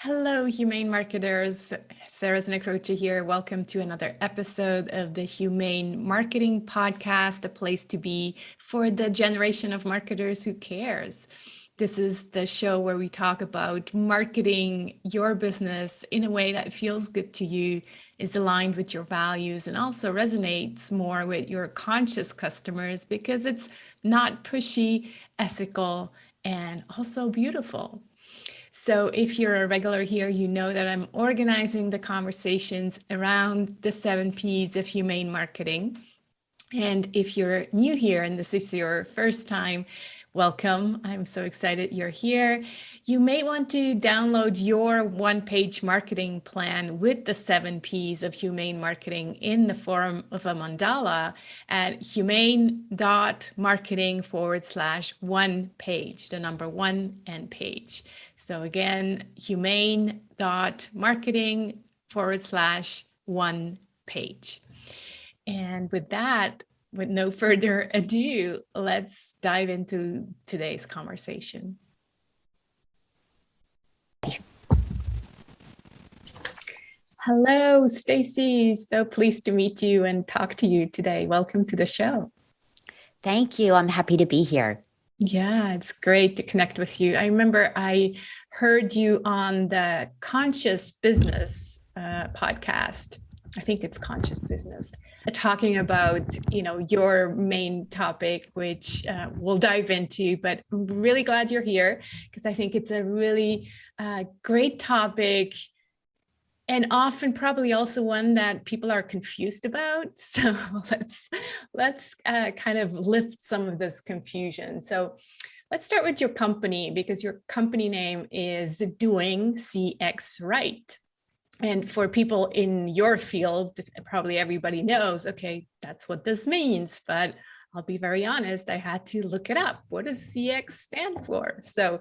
Hello, humane marketers. Sarah Znakrocha here. Welcome to another episode of the Humane Marketing Podcast, a place to be for the generation of marketers who cares. This is the show where we talk about marketing your business in a way that feels good to you, is aligned with your values, and also resonates more with your conscious customers because it's not pushy, ethical, and also beautiful. So if you're a regular here, you know that I'm organizing the conversations around the 7 Ps of humane marketing. And if you're new here and this is your first time, welcome. I'm so excited you're here. You may want to download your one-page marketing plan with the 7 Ps of humane marketing in the form of a mandala at humane.marketing/one page, the number 1 and page. So again, humane.marketing/one page. And with that, with no further ado, let's dive into today's conversation. Hello, Stacy. So pleased to meet you and talk to you today. Welcome to the show. Thank you. I'm happy to be here. Yeah, it's great to connect with you. I remember I heard you on the Conscious Business podcast. I think it's Conscious Business, talking about, your main topic, which we'll dive into, but I'm really glad you're here because I think it's a really great topic and often probably also one that people are confused about. So let's kind of lift some of this confusion. So let's start with your company, because your company name is Doing CX Right. And for people in your field, probably everybody knows, okay, that's what this means. But I'll be very honest, I had to look it up. What does CX stand for? So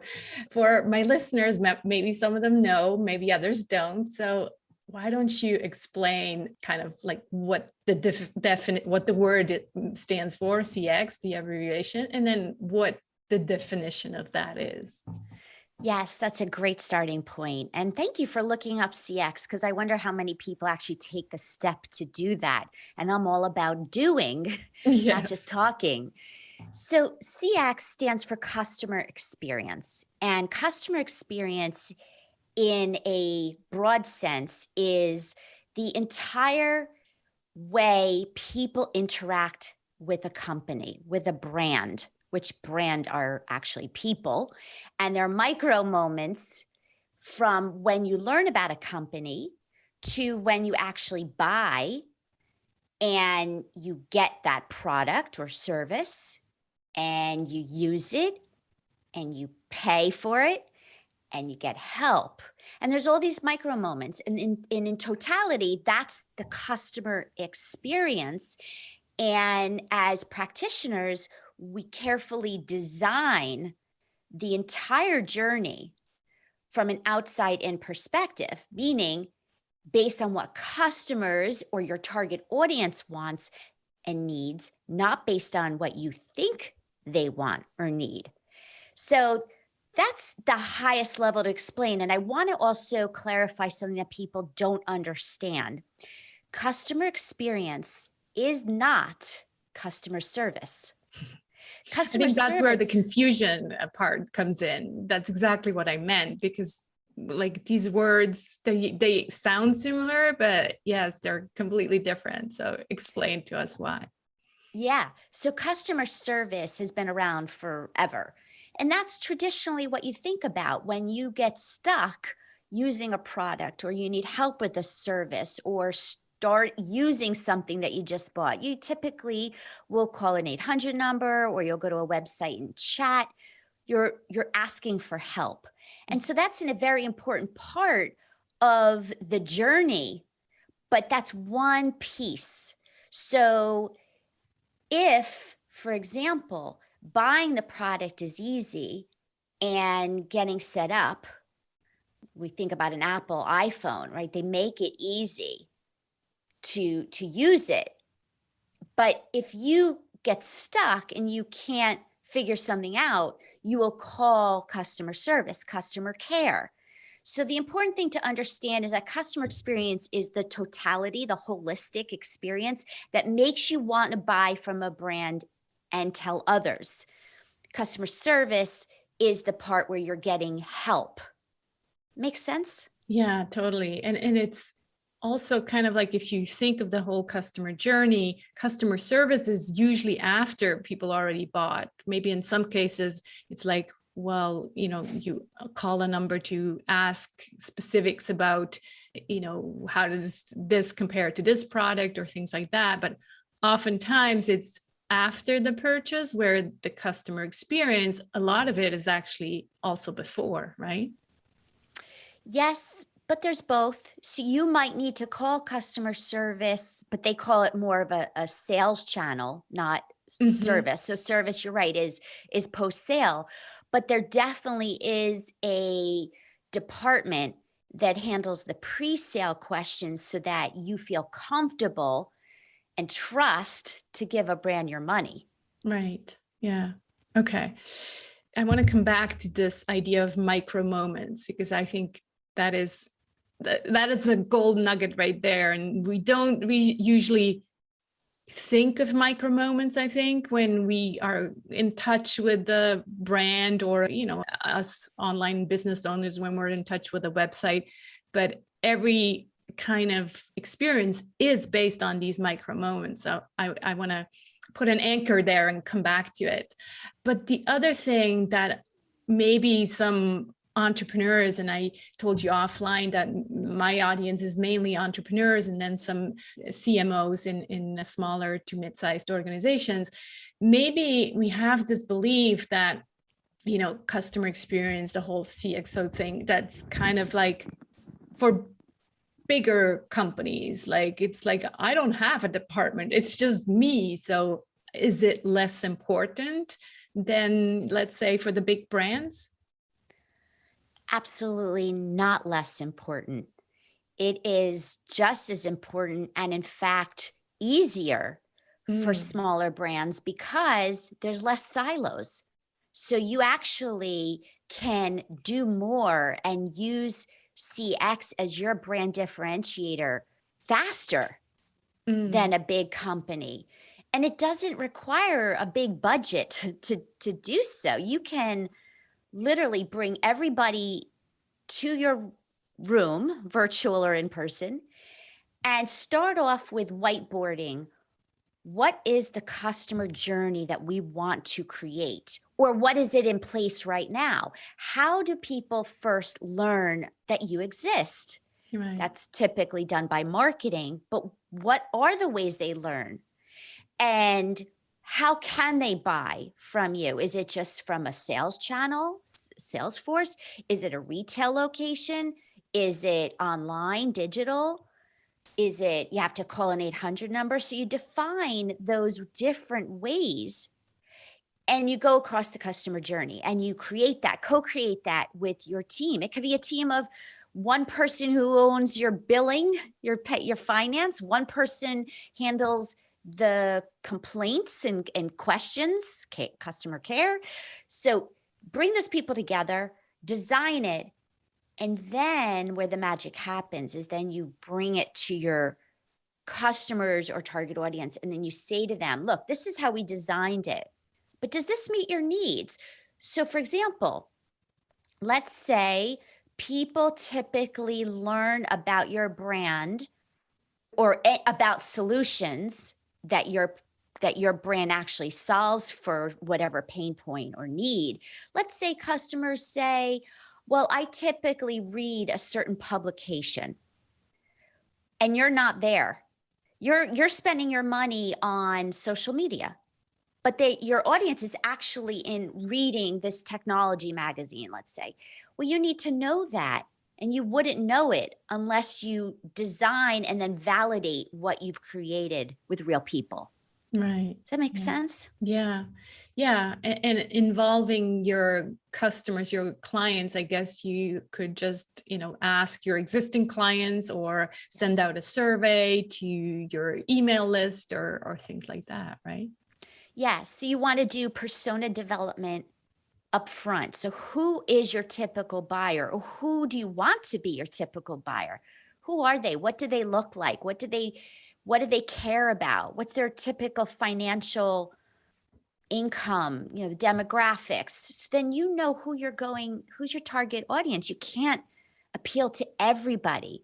for my listeners, maybe some of them know, maybe others don't. So why don't you explain kind of like what the what the word stands for, CX, the abbreviation, and then what the definition of that is? Yes, that's a great starting point. And thank you for looking up CX, because I wonder how many people actually take the step to do that. And I'm all about doing, not just talking. So CX stands for customer experience. And customer experience in a broad sense is the entire way people interact with a company, with a brand, which brand are actually people. And there are micro moments from when you learn about a company to when you actually buy and you get that product or service and you use it and you pay for it and you get help. And there's all these micro moments. And in totality, that's the customer experience. And as practitioners, we carefully design the entire journey from an outside-in perspective, meaning based on what customers or your target audience wants and needs, not based on what you think they want or need. So that's the highest level to explain. And I want to also clarify something that people don't understand. Customer experience is not customer service. I think that's where the confusion part comes in. That's exactly what I meant, because like these words, they sound similar, but yes, they're completely different. So explain to us why. Yeah. So customer service has been around forever. And that's traditionally what you think about when you get stuck using a product or you need help with a service or start using something that you just bought. You typically will call an 800 number or you'll go to a website and chat. You're asking for help. And so that's a very important part of the journey, but that's one piece. So if, for example, buying the product is easy and getting set up, we think about an Apple iPhone, right? They make it easy to use it. But if you get stuck and you can't figure something out, you will call customer service, customer care. So the important thing to understand is that customer experience is the totality, the holistic experience that makes you want to buy from a brand and tell others. Customer service is the part where you're getting help. Makes sense? Yeah, totally. And it's also kind of like, if you think of the whole customer journey, customer service is usually after people already bought. Maybe in some cases, it's like, well, you call a number to ask specifics about, how does this compare to this product or things like that. But oftentimes it's after the purchase where the customer experience, a lot of it is actually also before, right? Yes, but there's both. So you might need to call customer service, but they call it more of a sales channel, not service. So service, you're right, is post-sale. But there definitely is a department that handles the pre-sale questions so that you feel comfortable and trust to give a brand your money. Right. Yeah. Okay. I want to come back to this idea of micro moments, because I think that is a gold nugget right there. And we usually think of micro moments, I think, when we are in touch with the brand, or, us online business owners, when we're in touch with a website. But every kind of experience is based on these micro moments. So I want to put an anchor there and come back to it. But the other thing that maybe some entrepreneurs, and I told you offline that my audience is mainly entrepreneurs, and then some CMOs in smaller to mid-sized organizations, maybe we have this belief that, customer experience, the whole CXO thing, that's kind of like for bigger companies. Like, it's like, I don't have a department, it's just me. So is it less important than, let's say, for the big brands? Absolutely not less important. It is just as important, and in fact, easier for smaller brands because there's less silos. So you actually can do more and use CX as your brand differentiator faster than a big company. And it doesn't require a big budget to do so. You can literally bring everybody to your room, virtual or in person, and start off with whiteboarding. What is the customer journey that we want to create? Or what is it in place right now? How do people first learn that you exist? Right. That's typically done by marketing, but what are the ways they learn? And how can they buy from you? Is it just from a sales channel, Salesforce? Is it a retail location? Is it online, digital? Is it you have to call an 800 number? So you define those different ways and you go across the customer journey and you create that, co-create that with your team. It could be a team of one person who owns your billing, your finance, one person handles the complaints and questions, customer care. So bring those people together, design it, and then where the magic happens is then you bring it to your customers or target audience, and then you say to them, look, this is how we designed it, but does this meet your needs? So for example, let's say people typically learn about your brand or about solutions that your brand actually solves for whatever pain point or need. Let's say customers say, well, I typically read a certain publication, and you're not there. You're spending your money on social media, but your audience is actually in reading this technology magazine, let's say. Well, you need to know that, and you wouldn't know it unless you design and then validate what you've created with real people. Right. Does that make sense? Yeah. Yeah. And involving your customers, your clients, I guess you could just, ask your existing clients or send out a survey to your email list or things like that, right? Yes. So you want to do persona development up front. So who is your typical buyer, or who do you want to be your typical buyer? Who are they? What do they look like? What do they care about? What's their typical financial income, the demographics? So then you know who's your target audience. You can't appeal to everybody.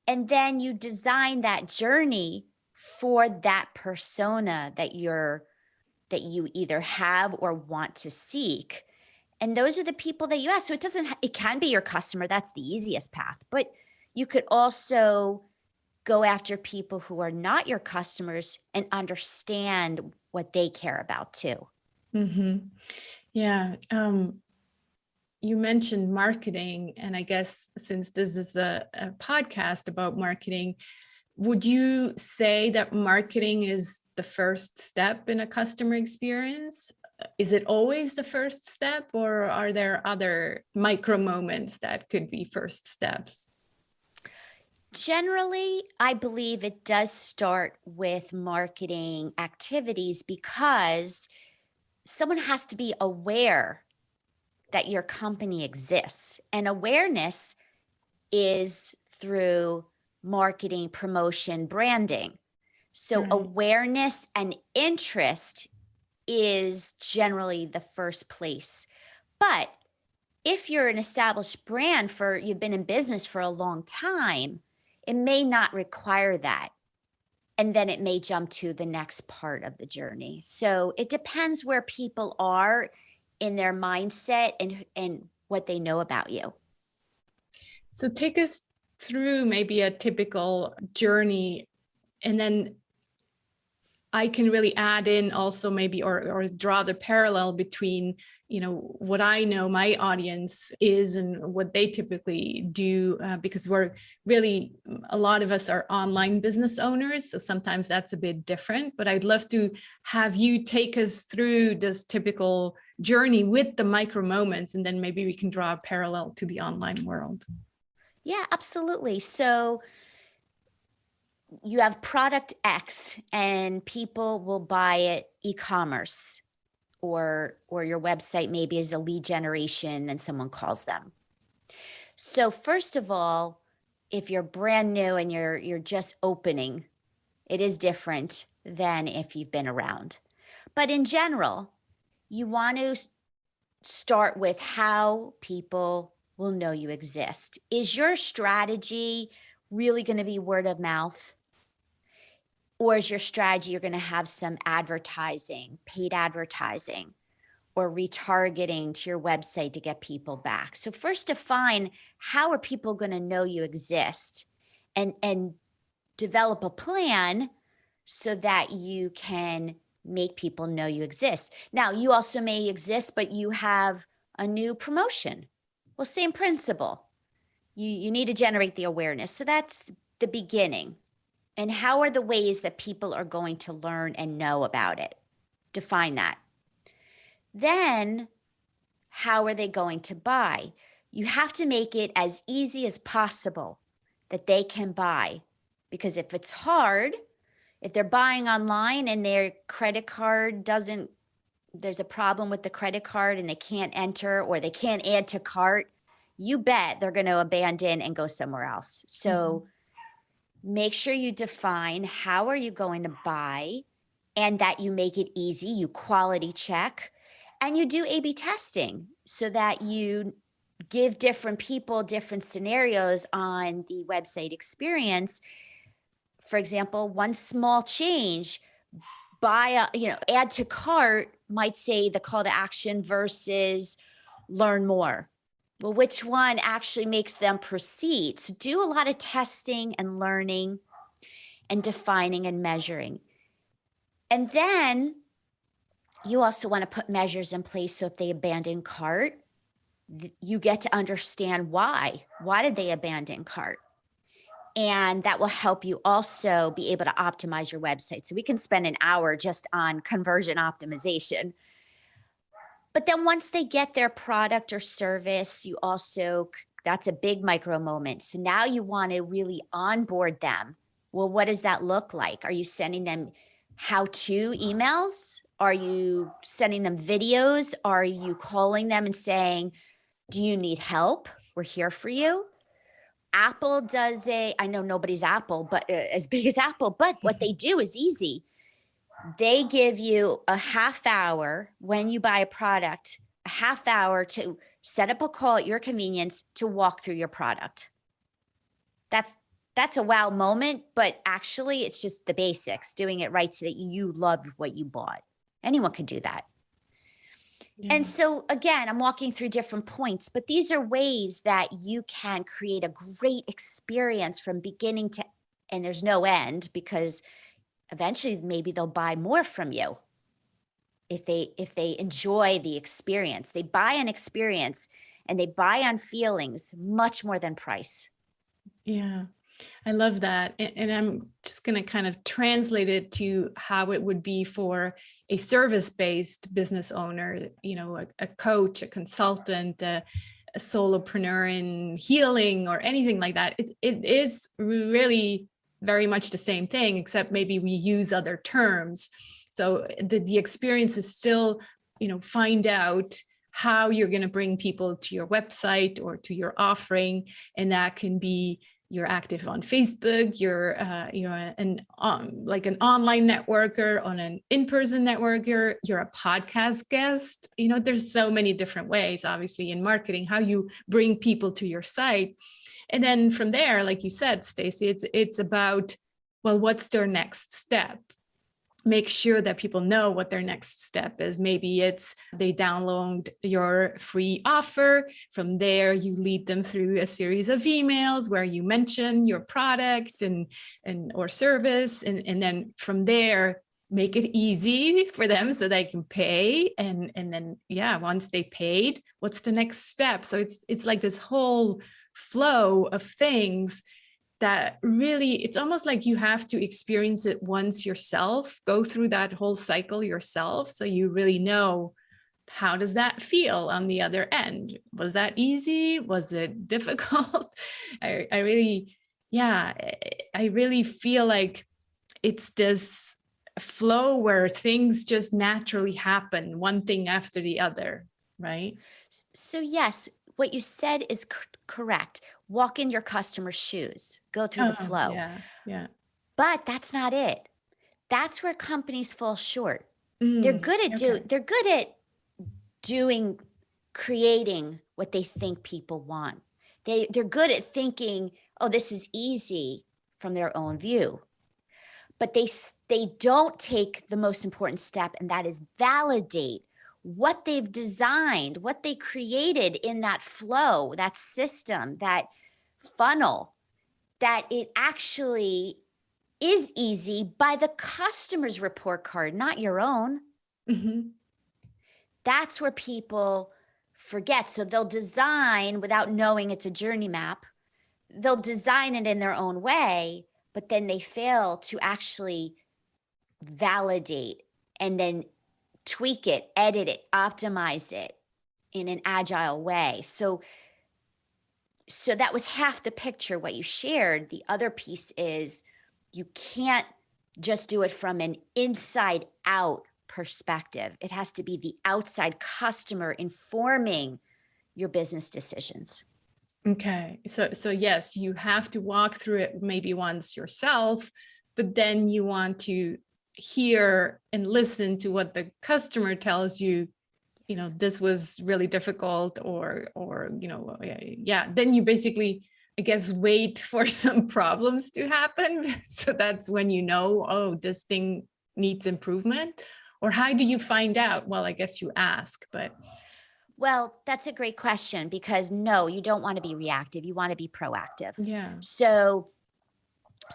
And then you design that journey for that persona that you either have or want to seek. And those are the people that you ask. So it can be your customer. That's the easiest path. But you could also go after people who are not your customers and understand what they care about too. Mm-hmm. Yeah. You mentioned marketing, and I guess since this is a podcast about marketing, would you say that marketing is the first step in a customer experience? Is it always the first step, or are there other micro moments that could be first steps? Generally, I believe it does start with marketing activities, because someone has to be aware that your company exists. And awareness is through marketing, promotion, branding. So Right. awareness and interest is generally the first place. But if you're an established brand, you've been in business for a long time, it may not require that. And then it may jump to the next part of the journey. So it depends where people are in their mindset and what they know about you. So take us through maybe a typical journey, and then I can really add in also maybe or draw the parallel between, what I know my audience is and what they typically do, because a lot of us are online business owners. So sometimes that's a bit different, but I'd love to have you take us through this typical journey with the micro moments, and then maybe we can draw a parallel to the online world. Yeah, absolutely. So you have product X and people will buy it e-commerce, or your website maybe is a lead generation and someone calls them. So first of all, if you're brand new and you're just opening, it is different than if you've been around. But in general, you want to start with how people will know you exist. Is your strategy really going to be word of mouth? Or is your strategy you're going to have some advertising, paid advertising, or retargeting to your website to get people back? So first define, how are people going to know you exist, and develop a plan so that you can make people know you exist. Now, you also may exist, but you have a new promotion. Well, same principle. You need to generate the awareness. So that's the beginning. And how are the ways that people are going to learn and know about it? Define that. Then, how are they going to buy? You have to make it as easy as possible that they can buy. Because if it's hard, if they're buying online and their credit card there's a problem with the credit card and they can't enter, or they can't add to cart, you bet they're going to abandon and go somewhere else. So make sure you define how are you going to buy, and that you make it easy, you quality check, and you do A/B testing so that you give different people different scenarios on the website experience. For example, one small change, add to cart might say the call to action versus learn more. Well, which one actually makes them proceed? So do a lot of testing and learning and defining and measuring. And then you also want to put measures in place. So if they abandon cart, you get to understand why. Why did they abandon cart? And that will help you also be able to optimize your website. So we can spend an hour just on conversion optimization. But then once they get their product or service, that's a big micro moment. So now you want to really onboard them. Well, what does that look like? Are you sending them how-to emails Are you sending them videos? Are you calling them and saying, do you need help? We're here for you. Apple does I know nobody's Apple, but as big as Apple, but what they do is easy. They give you a half hour when you buy a product, a half hour to set up a call at your convenience to walk through your product. That's a wow moment, but actually it's just the basics, doing it right so that you loved what you bought. Anyone could do that. Yeah. And so again, I'm walking through different points, but these are ways that you can create a great experience from beginning to, and there's no end, because eventually maybe they'll buy more from you if they enjoy the experience. They buy an experience and they buy on feelings much more than price. Yeah, I love that. And I'm just going to kind of translate it to how it would be for a service-based business owner, you know, a coach, a consultant, a solopreneur in healing or anything like that. It is really very much the same thing, except maybe we use other terms. So the experience is still, you know, find out how you're going to bring people to your website or to your offering. And that can be you're active on Facebook, you're like an online networker, on an in-person networker, you're a podcast guest. You know, there's so many different ways, obviously, in marketing, how you bring people to your site. And then from there, like you said, Stacy, it's about, well, what's their next step? Make sure that people know what their next step is. Maybe it's they download your free offer. From there, you lead them through a series of emails where you mention your product and or service. And then from there, make it easy for them so they can pay. And then, yeah, once they paid, what's the next step? So it's like this whole flow of things that really, it's almost like you have to experience it once yourself, go through that whole cycle yourself. So you really know, how does that feel on the other end? Was that easy? Was it difficult? I really feel like it's this flow where things just naturally happen, one thing after the other, right? So yes, what you said is correct. Walk in your customer's shoes, go through the flow. Yeah. But that's not it. That's where companies fall short. They're good at creating what they think people want. They're good at thinking, oh, this is easy from their own view. But they don't take the most important step, and that is validate what they've designed, what they created in that flow, that system, that funnel, that it actually is easy by the customer's report card, not your own. Mm-hmm. That's where people forget. So they'll design without knowing it's a journey map. They'll design it in their own way, but then they fail to actually validate and then tweak it, edit it, optimize it in an agile way. So that was half the picture, what you shared. The other piece is you can't just do it from an inside out perspective. It has to be the outside customer informing your business decisions. Okay. So yes, you have to walk through it maybe once yourself, but then you want to hear and listen to what the customer tells you, you know, this was really difficult or, you know, yeah, then you basically, I guess, wait for some problems to happen. So that's when you know, oh, this thing needs improvement. Or how do you find out? Well, I guess you ask, but. Well, that's a great question, because no, you don't want to be reactive. You want to be proactive. Yeah. So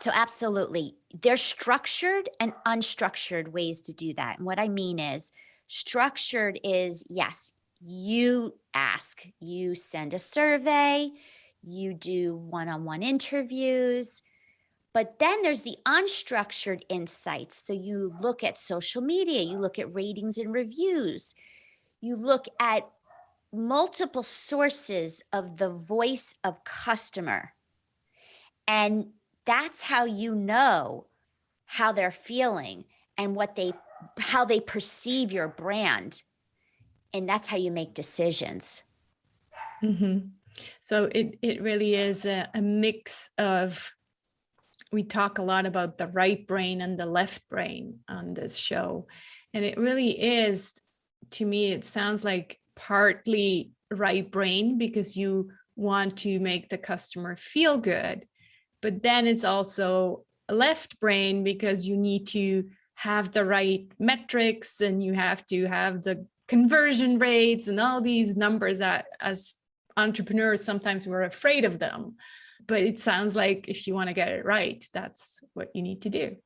absolutely. There's structured and unstructured ways to do that. And what I mean is, structured is, yes, you ask, you send a survey, you do one-on-one interviews, but then there's the unstructured insights. So you look at social media, you look at ratings and reviews, you look at multiple sources of the voice of customer. And that's how you know how they're feeling and what they how they perceive your brand. And that's how you make decisions. Mm-hmm. So it really is a mix of, we talk a lot about the right brain and the left brain on this show. And it really is, to me, it sounds like partly right brain because you want to make the customer feel good. But then it's also a left brain because you need to have the right metrics and you have to have the conversion rates and all these numbers that as entrepreneurs, sometimes we're afraid of them. But it sounds like if you want to get it right, that's what you need to do.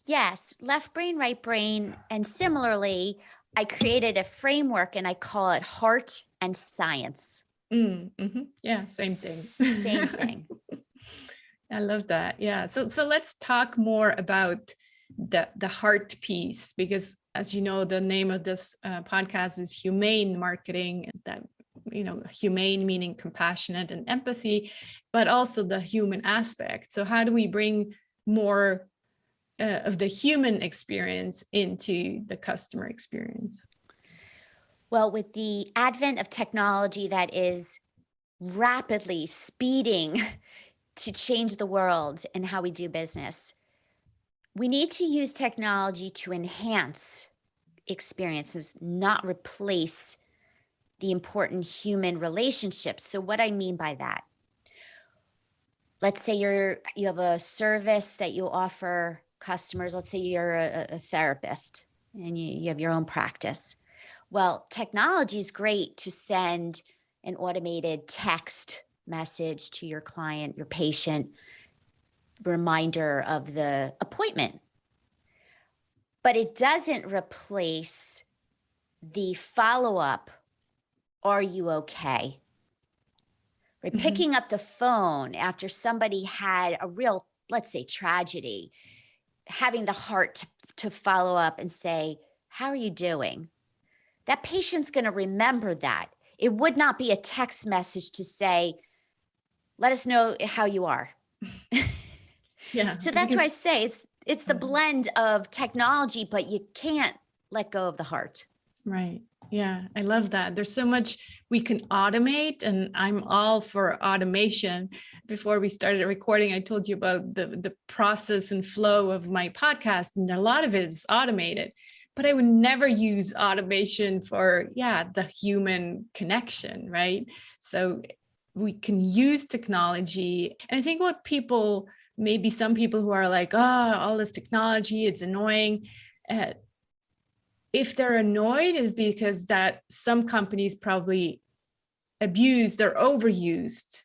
Yes, left brain, right brain. And similarly, I created a framework and I call it heart and science. Mm-hmm. Yeah, same thing. Same thing. I love that. Yeah. So let's talk more about the heart piece, because as you know, the name of this podcast is Humane Marketing. That, you know, humane meaning compassionate and empathy, but also the human aspect. So how do we bring more of the human experience into the customer experience? Well, with the advent of technology that is rapidly speeding to change the world and how we do business, we need to use technology to enhance experiences, not replace the important human relationships. So what I mean by that, let's say you have a service that you offer customers. Let's say you're a therapist and you have your own practice. Well, technology is great to send an automated text message to your client, your patient, reminder of the appointment. But it doesn't replace the follow-up, are you okay? Right? Mm-hmm. Picking up the phone after somebody had a real, let's say, tragedy, having the heart to follow up and say, how are you doing? That patient's going to remember that. It would not be a text message to say, let us know how you are. Yeah. So that's why I say it's the blend of technology, but you can't let go of the heart. Right. Yeah, I love that. There's so much we can automate, and I'm all for automation. Before we started recording, I told you about the process and flow of my podcast, and a lot of it is automated. But I would never use automation for, the human connection, right? So we can use technology. And I think what people, maybe some people who are like, all this technology, it's annoying. If they're annoyed is because that some companies probably abused or overused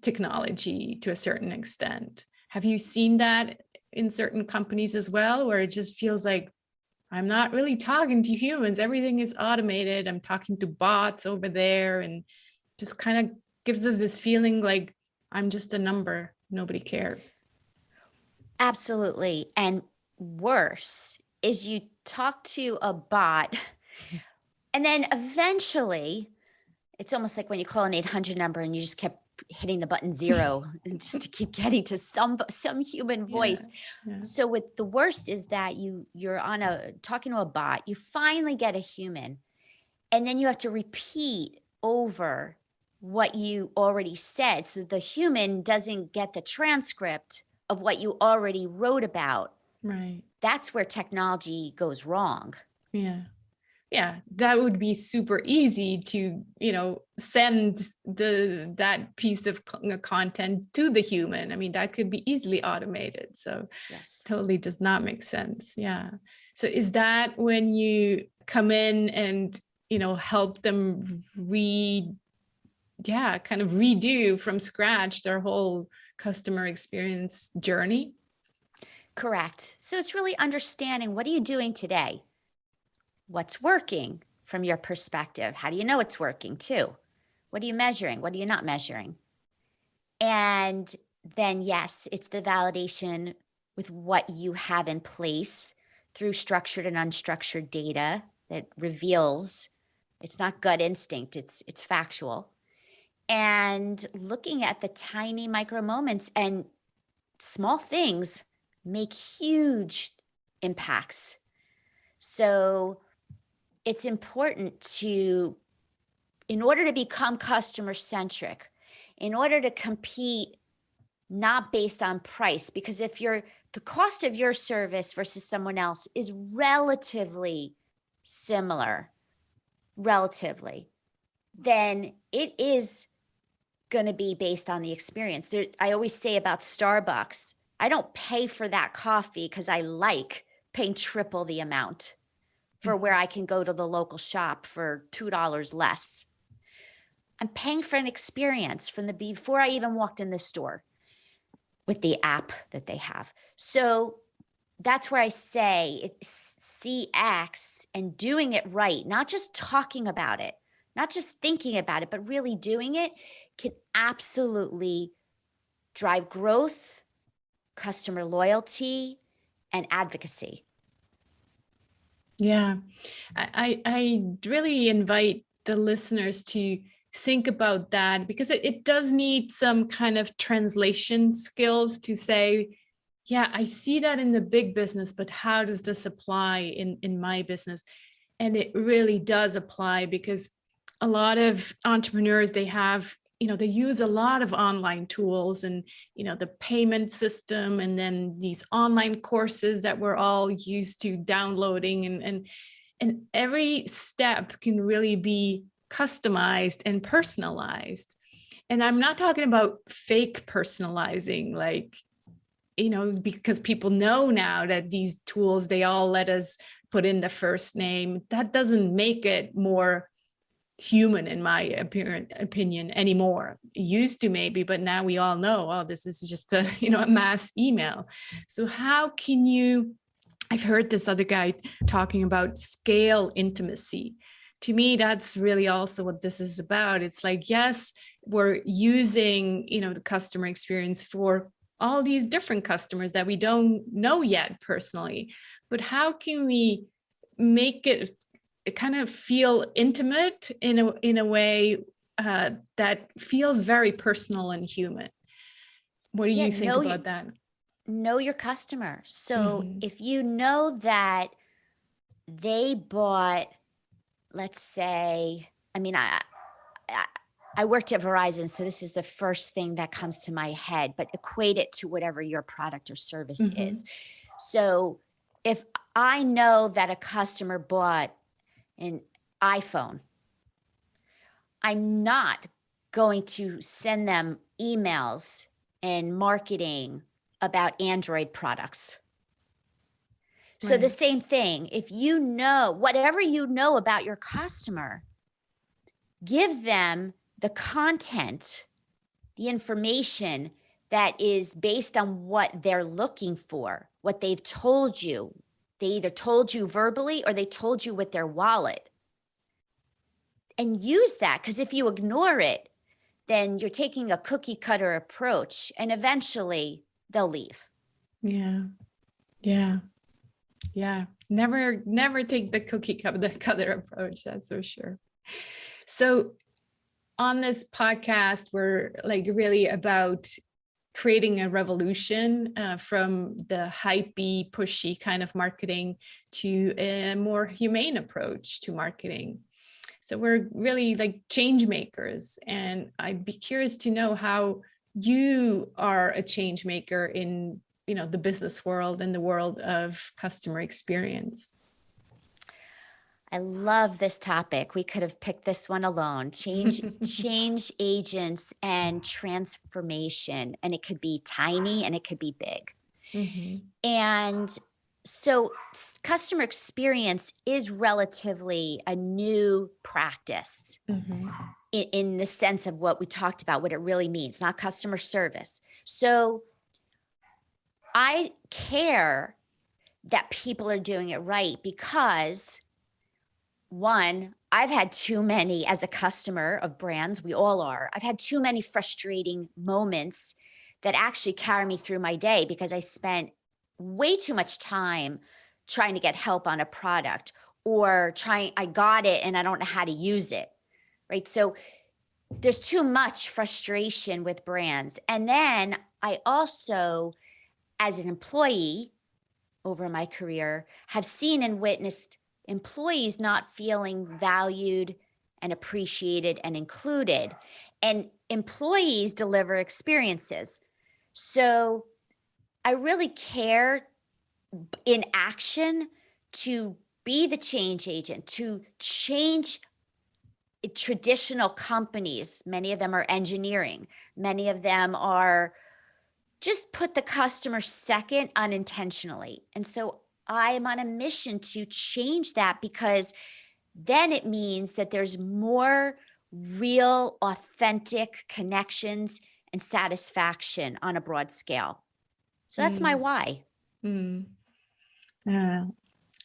technology to a certain extent. Have you seen that in certain companies as well, where it just feels like I'm not really talking to humans, everything is automated, I'm talking to bots over there, and just kind of gives us this feeling like I'm just a number, nobody cares. Absolutely. And worse is you talk to a bot and then eventually it's almost like when you call an 800 number and you just kept hitting the button 0 just to keep getting to some human voice. Yeah. So with the worst is that you're talking to a bot, you finally get a human, and then you have to repeat over what you already said. So the human doesn't get the transcript of what you already wrote about. Right. That's where technology goes wrong. Yeah. Yeah, that would be super easy to, send that piece of content to the human. I mean, that could be easily automated. So yes. Totally does not make sense. Yeah. So is that when you come in and, help them kind of redo from scratch their whole customer experience journey? Correct. So it's really understanding, what are you doing today? What's working from your perspective? How do you know it's working too? What are you measuring? What are you not measuring? And then, yes, it's the validation with what you have in place through structured and unstructured data that reveals it's not gut instinct, it's factual. And looking at the tiny micro moments, and small things make huge impacts. So it's important to, in order to become customer-centric, in order to compete not based on price, because if the cost of your service versus someone else is relatively similar, then it is going to be based on the experience. I always say about Starbucks, I don't pay for that coffee because I like paying triple the amount for where I can go to the local shop for $2 less. I'm paying for an experience from before I even walked in the store with the app that they have. So that's where I say CX and doing it right, not just talking about it, not just thinking about it, but really doing it can absolutely drive growth, customer loyalty, and advocacy. Yeah, I really invite the listeners to think about that, because it does need some kind of translation skills to say, yeah, I see that in the big business, but how does this apply in my business? And it really does apply, because a lot of entrepreneurs, they have, they use a lot of online tools and, the payment system, and then these online courses that we're all used to downloading, and every step can really be customized and personalized. And I'm not talking about fake personalizing, like, because people know now that these tools, they all let us put in the first name. That doesn't make it more human, in my opinion, anymore. It used to maybe, but now we all know, oh, this is just a, a mass email. So how can you, I've heard this other guy talking about scale intimacy. To me, that's really also what this is about. It's like, yes, we're using, the customer experience for all these different customers that we don't know yet personally, but how can we make it kind of feel intimate in a way that feels very personal and human? What do you think about that? Know your customer. So if you know that they bought, let's say, I worked at Verizon, so this is the first thing that comes to my head, but equate it to whatever your product or service is. So if I know that a customer bought an iPhone, I'm not going to send them emails and marketing about Android products. So right. The same thing, if you know, whatever you know about your customer, give them the content, the information that is based on what they're looking for, what they've told you. They either told you verbally or they told you with their wallet. And use that, because if you ignore it, then you're taking a cookie cutter approach, and eventually they'll leave. Yeah. Never take the cookie cutter approach. That's for sure. So on this podcast, we're like really about creating a revolution from the hypey, pushy kind of marketing to a more humane approach to marketing. So we're really like change makers. And I'd be curious to know how you are a change maker in, the business world and the world of customer experience. I love this topic. We could have picked this one alone. Change agents and transformation. And it could be tiny and it could be big. And so customer experience is relatively a new practice in the sense of what we talked about, what it really means, not customer service. So I care that people are doing it right because, one, I've had too many, as a customer of brands, we all are, I've had too many frustrating moments that actually carry me through my day because I spent way too much time trying to get help on a product, or I got it and I don't know how to use it, right? So there's too much frustration with brands. And then I also, as an employee, over my career have seen and witnessed employees not feeling valued and appreciated and included. And employees deliver experiences. So I really care in action to be the change agent, to change traditional companies. Many of them are engineering. Many of them are just put the customer second unintentionally. And so I am on a mission to change that, because then it means that there's more real, authentic connections and satisfaction on a broad scale. So that's my why.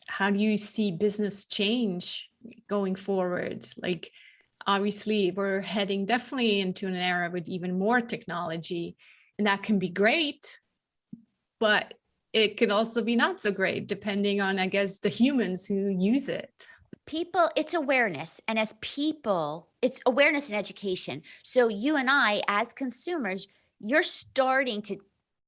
How do you see business change going forward? Like, obviously, we're heading definitely into an era with even more technology, and that can be great, but it could also be not so great, depending on, I guess, the humans who use it. People, it's awareness. And as people, it's awareness and education. So you and I, as consumers, you're starting to,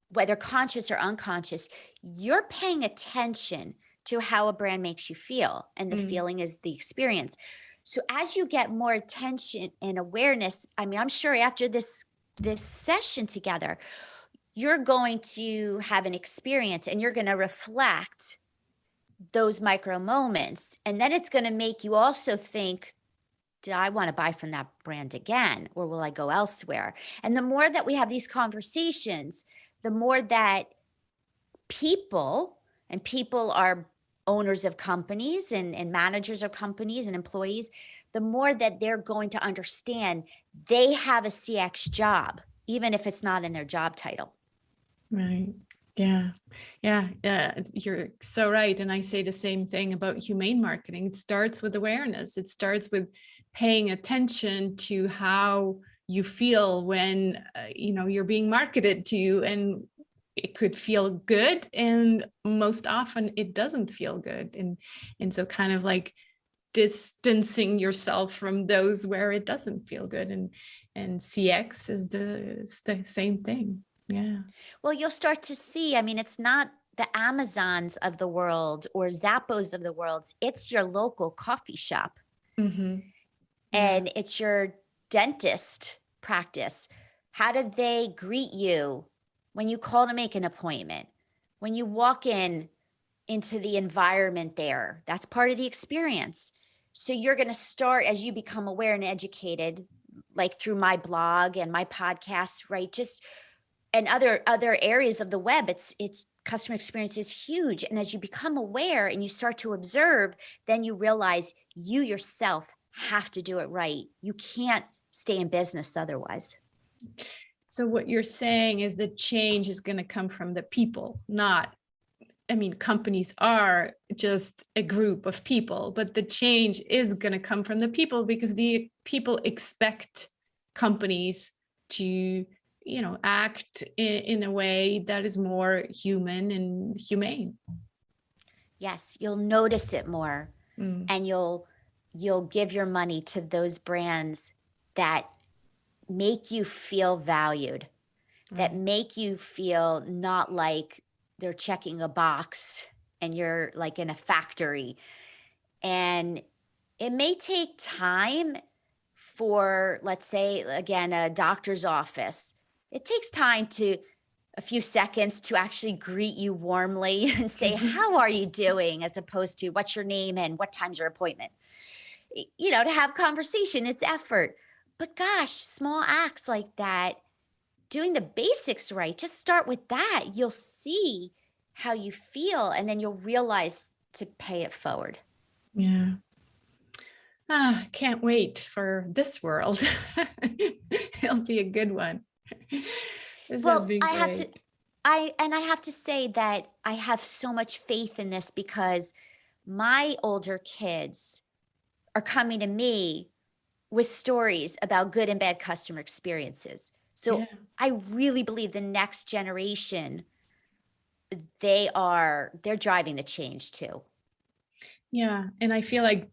whether conscious or unconscious, you're paying attention to how a brand makes you feel. And the feeling is the experience. So as you get more attention and awareness, I mean, I'm sure after this session together, you're going to have an experience and you're going to reflect those micro moments. And then it's going to make you also think, do I want to buy from that brand again, or will I go elsewhere? And the more that we have these conversations, the more that people are owners of companies and managers of companies and employees, the more that they're going to understand they have a CX job, even if it's not in their job title. Right. Yeah. You're so right. And I say the same thing about humane marketing. It starts with awareness. It starts with paying attention to how you feel when, you're being marketed to, and it could feel good. And most often it doesn't feel good. And so kind of like distancing yourself from those where it doesn't feel good. And CX is the same thing. Yeah. Well, you'll start to see, I mean, it's not the Amazons of the world or Zappos of the world. It's your local coffee shop. Mm-hmm. And it's your dentist practice. How did they greet you when you call to make an appointment? When you walk into the environment there, that's part of the experience. So you're going to start, as you become aware and educated, like through my blog and my podcasts, right? And other areas of the web, it's customer experience is huge. And as you become aware and you start to observe, then you realize you yourself have to do it right. You can't stay in business otherwise. So what you're saying is that change is going to come from the people, companies are just a group of people, but the change is going to come from the people, because the people expect companies to act in a way that is more human and humane. Yes, you'll notice it more, and you'll give your money to those brands that make you feel valued, that make you feel not like they're checking a box and you're like in a factory. And it may take time for, let's say, again, a doctor's office. It takes time a few seconds to actually greet you warmly and say, how are you doing? As opposed to what's your name and what time's your appointment? To have conversation, it's effort. But gosh, small acts like that, doing the basics right, just start with that. You'll see how you feel, and then you'll realize to pay it forward. Yeah. Can't wait for this world. It'll be a good one. This has been great. I have to say that I have so much faith in this, because my older kids are coming to me with stories about good and bad customer experiences. So I really believe the next generation, they're driving the change too. Yeah. And I feel like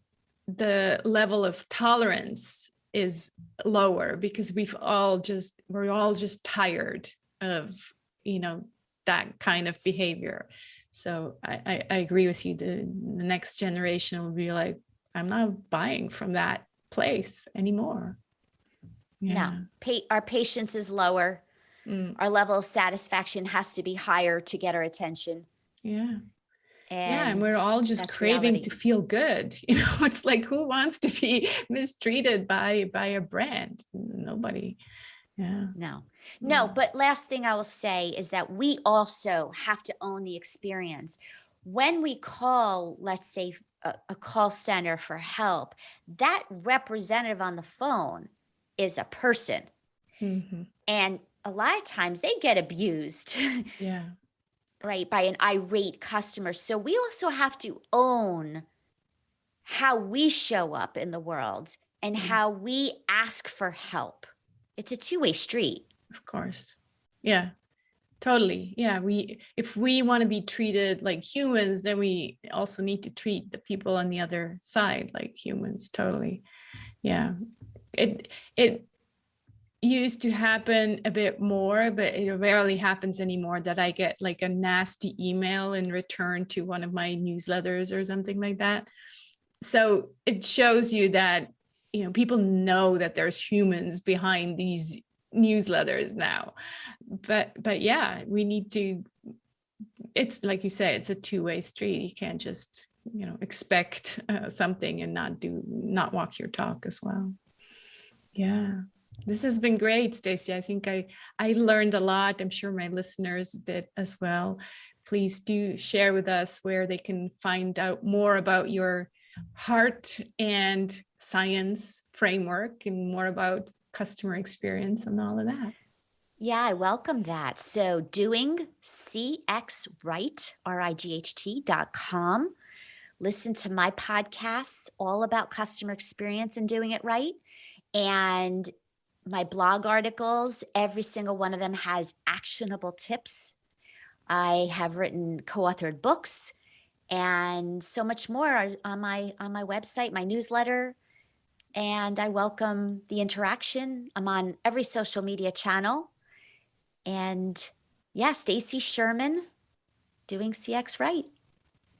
the level of tolerance is lower, because we're all just tired of, that kind of behavior. So I agree with you. The next generation will be like, I'm not buying from that place anymore. Yeah. No, Our patience is lower. Mm. Our level of satisfaction has to be higher to get our attention. Yeah. And and we're all just craving reality. to feel good. It's like, who wants to be mistreated by a brand? Nobody. Yeah. No, but last thing I will say is that we also have to own the experience. When we call, let's say, a call center for help, that representative on the phone is a person. Mm-hmm. And a lot of times they get abused. Yeah. Right, by an irate customer. So we also have to own how we show up in the world and how we ask for help. It's a two-way street. Of course. Yeah, totally. Yeah, if we want to be treated like humans, then we also need to treat the people on the other side like humans. Totally. Yeah. It used to happen a bit more, but it rarely happens anymore that I get like a nasty email in return to one of my newsletters or something like that. So it shows you that, people know that there's humans behind these newsletters now. But yeah, we need to, it's like you say, it's a two-way street. You can't just, expect something and not walk your talk as well. Yeah. This has been great, Stacy. I think I learned a lot. I'm sure my listeners did as well. Please do share with us where they can find out more about your heart and science framework and more about customer experience and all of that. Yeah, I welcome that. So doing CXRight, RIGHT.com. Listen to my podcasts all about customer experience and doing it right. And my blog articles, every single one of them has actionable tips. I have written co-authored books and so much more on my website, my newsletter. And I welcome the interaction. I'm on every social media channel. And yeah, Stacy Sherman, doing CX right.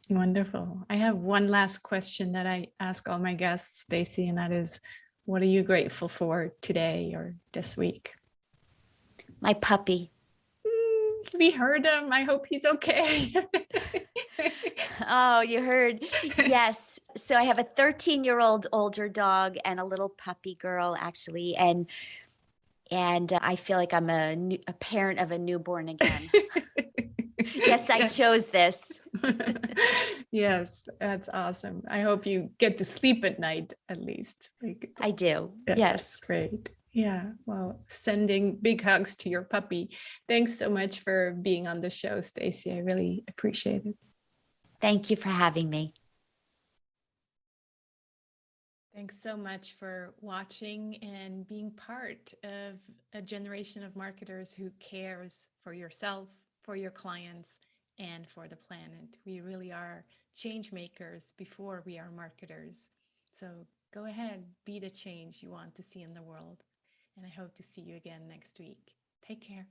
Wonderful. I have one last question that I ask all my guests, Stacy, and that is, what are you grateful for today or this week? My puppy. We heard him. I hope he's okay. Oh, you heard. Yes. So I have a 13-year-old older dog and a little puppy girl, actually. And I feel like I'm a parent of a newborn again. Yes, I chose this. Yes, that's awesome. I hope you get to sleep at night, at least. I do. Yes. Yes. Great. Yeah. Well, sending big hugs to your puppy. Thanks so much for being on the show, Stacy. I really appreciate it. Thank you for having me. Thanks so much for watching and being part of a generation of marketers who cares for yourself, for your clients, and for the planet. We really are change makers before we are marketers. So go ahead, be the change you want to see in the world. And I hope to see you again next week. Take care.